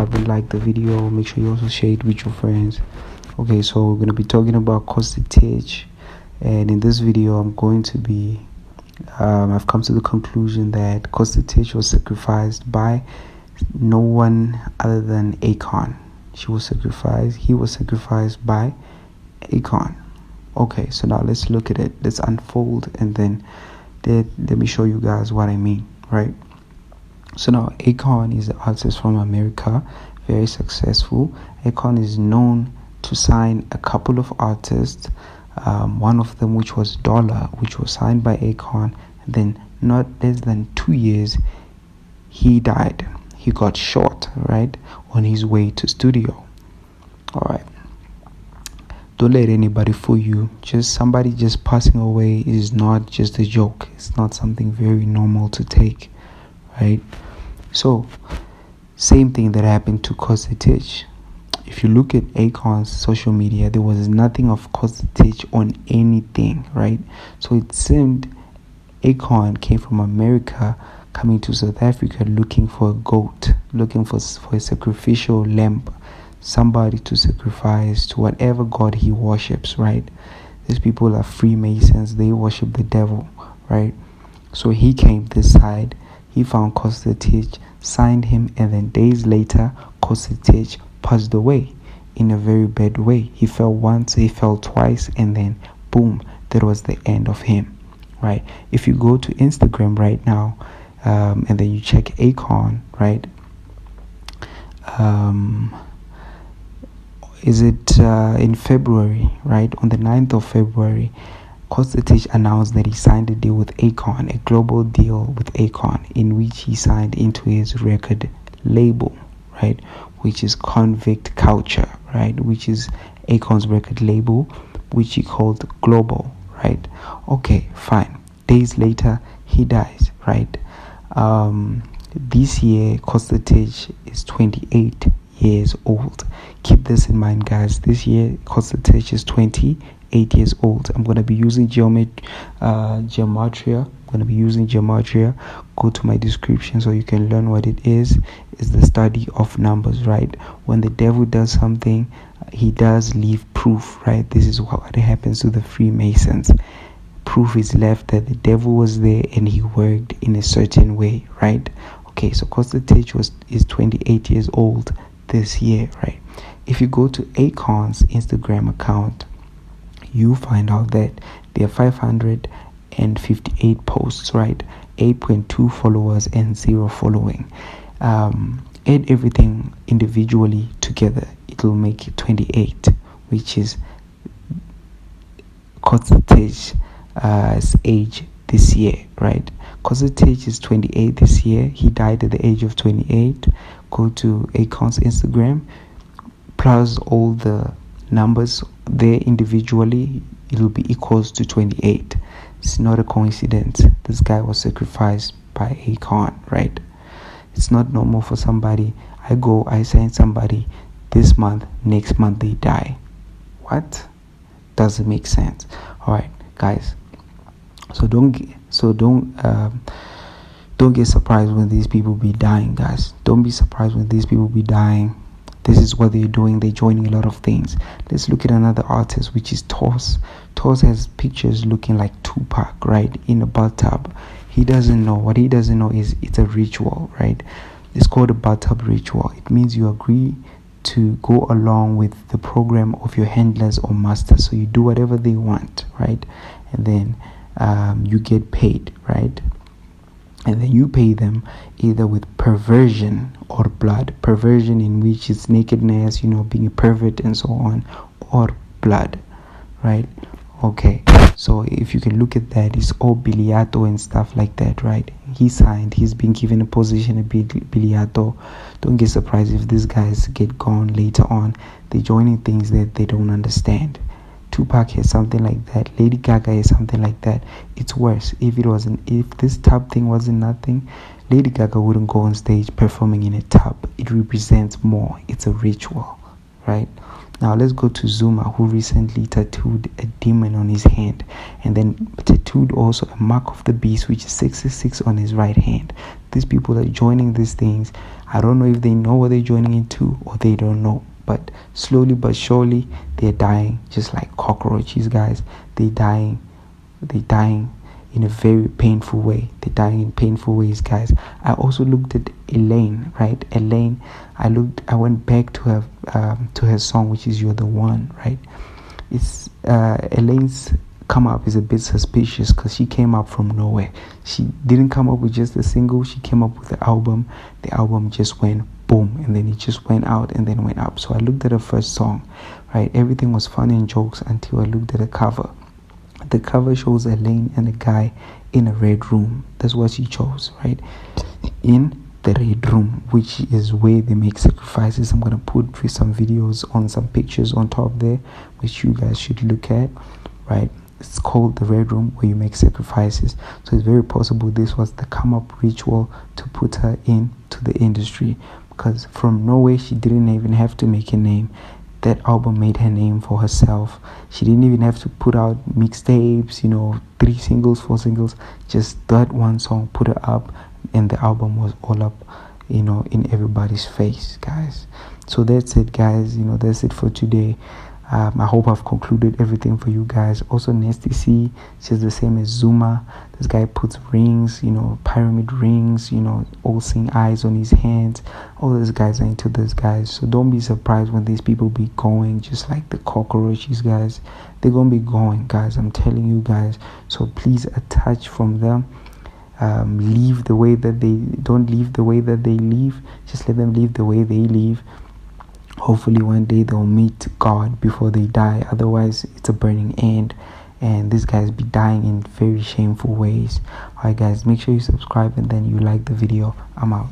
subscribe and like the video. Make sure you also share it with your friends. Okay, so we're going to be talking about COSTA TITCH, and in this video I'm going to be I've come to the conclusion that COSTA TITCH was sacrificed by no one other than AKON. He was sacrificed by AKON. Okay, so now let's look at it. Let's unfold, and then let me show you guys what I mean, right? So now AKON is an artist from America, very successful. AKON is known to sign a couple of artists, one of them which was Dollar, which was signed by AKON, and then not less than 2 years he died. He got shot, right, on his way to studio. All right, don't let anybody fool you. Just somebody just passing away is not just a joke. It's not something very normal to take, right? So same thing that happened to COSTA TITCH. If you look at AKON's social media, there was nothing of COSTA TITCH on anything, right? So it seemed AKON came from America, coming to South Africa looking for a goat, looking for a sacrificial lamb, somebody to sacrifice to whatever god he worships, right? These people are Freemasons, they worship the devil, right? So he came this side, he found COSTA TITCH, signed him, and then days later COSTA TITCH passed away in a very bad way. He fell once, he fell twice, and then boom, that was the end of him, right? If you go to Instagram right now, and then you check AKON, right? Is it in February, right? On the 9th of February, COSTA TITCH announced that he signed a deal with AKON, a global deal with AKON, in which he signed into his record label, right? Which is Convict Culture, right? Which is AKON's record label, which he called Global, right? Okay, fine. Days later, he dies, right? This year COSTA TITCH is 28 years old. Keep this in mind, guys. This year COSTA TITCH is 28 years old. I'm going to be using gematria. Go to my description so you can learn what it is. It's the study of numbers, right? When the devil does something, he does leave proof, right? This is what happens to the Freemasons. Proof is left that the devil was there and he worked in a certain way, right? Okay, so COSTA TITCH is 28 years old this year, right? If you go to AKON's Instagram account, you find out that there are 558 posts, right? 8.2 followers and 0 following. Add everything individually together, it will make it 28, which is COSTA TITCH age this year, right? COSTA TITCH is 28 this year. He died at the age of 28. Go to AKON's Instagram, plus all the numbers there individually, it will be equals to 28. It's not a coincidence. This guy was sacrificed by AKON, right? It's not normal for somebody, I sign somebody this month, next month they die. What? Doesn't make sense. All right, guys. So don't get surprised when these people be dying, guys. Don't be surprised when these people be dying. This is what they're doing. They're joining a lot of things. Let's look at another artist, which is TATOOS. TATOOS has pictures looking like Tupac, right, in a bathtub. He doesn't know. What he doesn't know is it's a ritual, right? It's called a bathtub ritual. It means you agree to go along with the program of your handlers or masters. So you do whatever they want, right? And then you get paid, right? And then you pay them either with perversion or blood. Perversion, in which is nakedness, being a pervert and so on, or blood, right? Okay, so if you can look at that, it's all biliato and stuff like that, right? He signed, he's been given a position, a biliato. Don't get surprised if these guys get gone later on. They're joining things that they don't understand. Tupac has something like that. Lady Gaga has something like that. It's worse. If this tub thing wasn't nothing, Lady Gaga wouldn't go on stage performing in a tub. It represents more. It's a ritual, right? Now let's go to Zuma, who recently tattooed a demon on his hand, and then tattooed also a mark of the beast, which is 666 on his right hand. these people are joining these things. I don't know if they know what they're joining into or they don't know, but slowly but surely they're dying just like cockroaches, guys. They're dying in a very painful way. They're dying in painful ways, guys. I also looked at Elaine, right? Elaine, I went back to her song, which is You're the One, right? It's Elaine's come up is a bit suspicious because she came up from nowhere. She didn't come up with just a single, she came up with the album. The album just went boom, and then it just went out and then went up. So I looked at her first song, right? Everything was fun and jokes until I looked at the cover. The cover shows Elaine and a guy in a red room. That's what she chose, right? In the red room, which is where they make sacrifices. I'm gonna put some videos on some pictures on top there, which you guys should look at, right? It's called the red room, where you make sacrifices. So it's very possible this was the come up ritual to put her into the industry, because from nowhere she didn't even have to make a name. That album made her name for herself. She didn't even have to put out mixtapes, 3 singles, 4 singles. Just that one song put her up, and the album was all up, in everybody's face, guys. So that's it, guys. That's it for today. I hope I've concluded everything for you guys. Also, Nasty C, just the same as Zuma. This guy puts rings, pyramid rings, all seeing eyes on his hands. All those guys are into this, guys. So don't be surprised when these people be going just like the cockroaches, guys. They're gonna be going, guys. I'm telling you, guys. So please attach from them. Leave the way that they don't leave the way that they leave. Just let them leave the way they leave. Hopefully one day they'll meet God before they die. Otherwise it's a burning end, and these guys be dying in very shameful ways. Alright, guys, make sure you subscribe and then you like the video. I'm out.